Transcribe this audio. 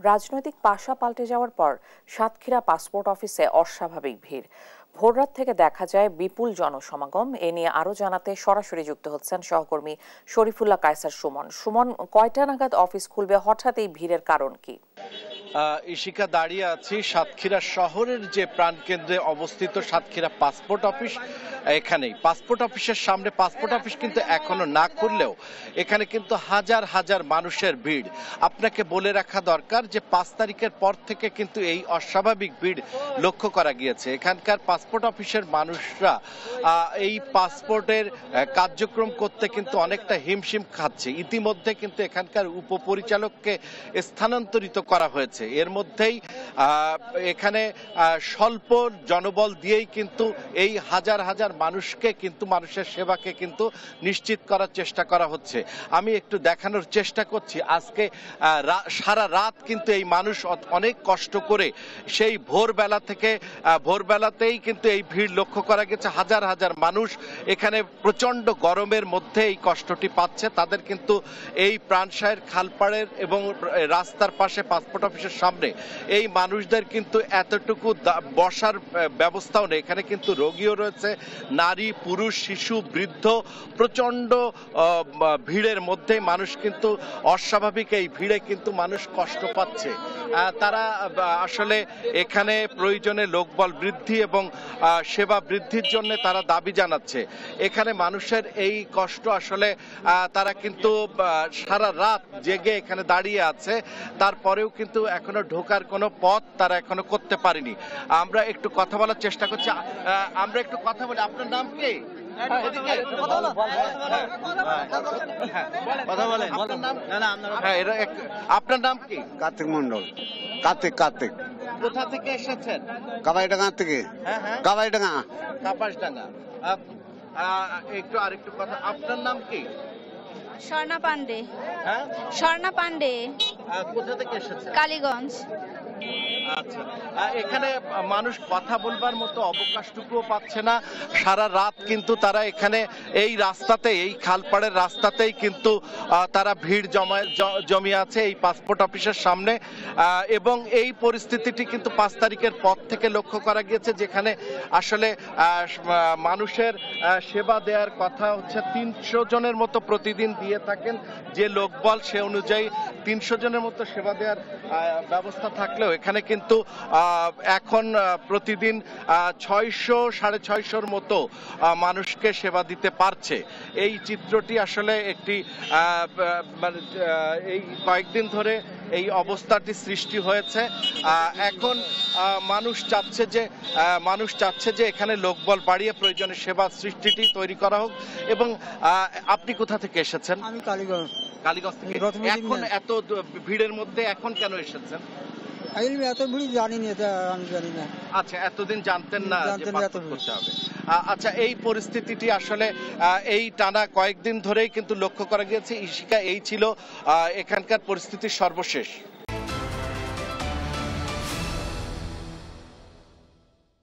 রাজনৈতিক পাশা পাল্টে যাওয়ার পর সাতক্ষীরা পাসপোর্ট অফিসে অস্বাভাবিক ভিড়। ভোররাত থেকে দেখা যায় বিপুল জনসমাগম। এ নিয়ে আরো জানাতে সরাসরি যুক্ত হচ্ছেন সহকর্মী শরীফুল্লাহ কায়সার সুমন। সুমন, কয়টা নাগাদ অফিস খুলবে? হঠাৎ এই ভিড়ের কারণ কি? ইশিকা, দাঁড়িয়ে আছি সাতক্ষীরা শহরের যে প্রাণকেন্দ্রে অবস্থিত সাতক্ষীরা পাসপোর্ট অফিস। এখানেই পাসপোর্ট অফিসের সামনে। পাসপোর্ট অফিস কিন্তু এখনো না খুললেও এখানে কিন্তু হাজার হাজার মানুষের ভিড়। আপনাকে বলে রাখা দরকার যে 5 তারিখের পর থেকে কিন্তু এই অস্বাভাবিক ভিড় লক্ষ্য করা গিয়েছে। এখানকার পাসপোর্ট অফিসের মানুষরা এই পাসপোর্টের কার্যক্রম করতে কিন্তু অনেকটা হিমশিম খাচ্ছে। ইতিমধ্যে কিন্তু এখানকার উপপরিচালককে স্থানান্তরিত করা হয়েছে। এর মধ্যেই এখানে স্বল্প জনবল দিয়েই কিন্তু এই হাজার হাজার মানুষকে কিন্তু মানুষের সেবাকে কিন্তু নিশ্চিত করার চেষ্টা করা হচ্ছে। আমি একটু দেখানোর চেষ্টা করছি। আজকে সারা রাত কিন্তু এই মানুষ অনেক কষ্ট করে সেই ভোরবেলাতেই কিন্তু এই ভিড় লক্ষ্য করা গেছে। হাজার হাজার মানুষ এখানে প্রচন্ড গরমের মধ্যে এই কষ্টটি পাচ্ছে। তাদের কিন্তু এই প্রাণসায়ের খালপাড়ের এবং রাস্তার পাশে পাসপোর্ট অফিসের সামনে এই মানুষদের কিন্তু এতটুকু বসার ব্যবস্থাও নেই। এখানে কিন্তু রোগীও রয়েছে, নারী, পুরুষ, শিশু, বৃদ্ধ। প্রচন্ড ভিড়ের মধ্যে মানুষ কিন্তু অস্বাভাবিক এই ভিড়ে কিন্তু মানুষ কষ্ট পাচ্ছে। তারা আসলে এখানে প্রয়োজনে লোকবল বৃদ্ধি এবং সেবা বৃদ্ধির জন্য তারা দাবি জানাচ্ছে। এখানে মানুষের এই কষ্ট আসলে তারা কিন্তু সারা রাত জেগে এখানে দাঁড়িয়ে আছে। তারপরেও কিন্তু এখনো ঢোকার কোনো পথ তারা এখনো করতে পারেনি। আমরা একটু কথা বলার চেষ্টা করছি। আমরা একটু কথা বলি। আপনার নাম কি? আপনার নাম কি? কার্তিক মন্ডল। কার্তিক। কোথা থেকে এসেছেন? কাবাইডাঙ্গা থেকে। কাবাইডাঙ্গা। কাপাসডাঙ্গা। একটু আরেকটু কথা। আপনার নাম কি? স্বর্ণা পান্ডে। হ্যাঁ, স্বর্ণা পান্ডে। কোথা থেকে এসেছেন? কালীগঞ্জ। আচ্ছা, এখানে মানুষ কথা বলবার মতো অবকাশটুকুও পাচ্ছে না। সারা রাত কিন্তু তারা এখানে এই রাস্তাতে, এই খালপাড়ের রাস্তাতেই কিন্তু তারা ভিড় জমিয়ে আছে এই পাসপোর্ট অফিসের সামনে। এবং এই পরিস্থিতিটি কিন্তু 5 তারিখের পর থেকে লক্ষ্য করা গিয়েছে, যেখানে আসলে মানুষের সেবা দেওয়ার কথা হচ্ছে 300 জনের মতো প্রতিদিন দিয়ে থাকেন যে লোকবল, সে অনুযায়ী 300 জনের মতো সেবা দেওয়ার ব্যবস্থা থাকলেও এখানে কিন্তু এখন প্রতিদিন 600-650 মতো মানুষকে সেবা দিতে পারছে। এই চিত্রটি আসলে একটি এই কয়েকদিন ধরে এই অবস্থাটি সৃষ্টি হয়েছে। এখন মানুষ চাচ্ছে যে এখানে লোকবল বাড়িয়ে প্রয়োজনে সেবা সৃষ্টিটি তৈরি করা হোক। এবং আপনি কোথা থেকে এসেছেন? আমি কালীগঞ্জ থেকে। এখন এত ভিড়ের মধ্যে এখন কেন এসেছেন? এত ভিড় জানি না, আমি জানি না। আচ্ছা, এতদিন জানতেন না যে পাসপোর্ট করতে হবে। আচ্ছা, এই পরিস্থিতিটি আসলে এই টানা কয়েকদিন ধরেই কিন্তু লক্ষ্য করা গিয়েছে। ইশিকা, এই ছিল এখানকার পরিস্থিতির সর্বশেষ।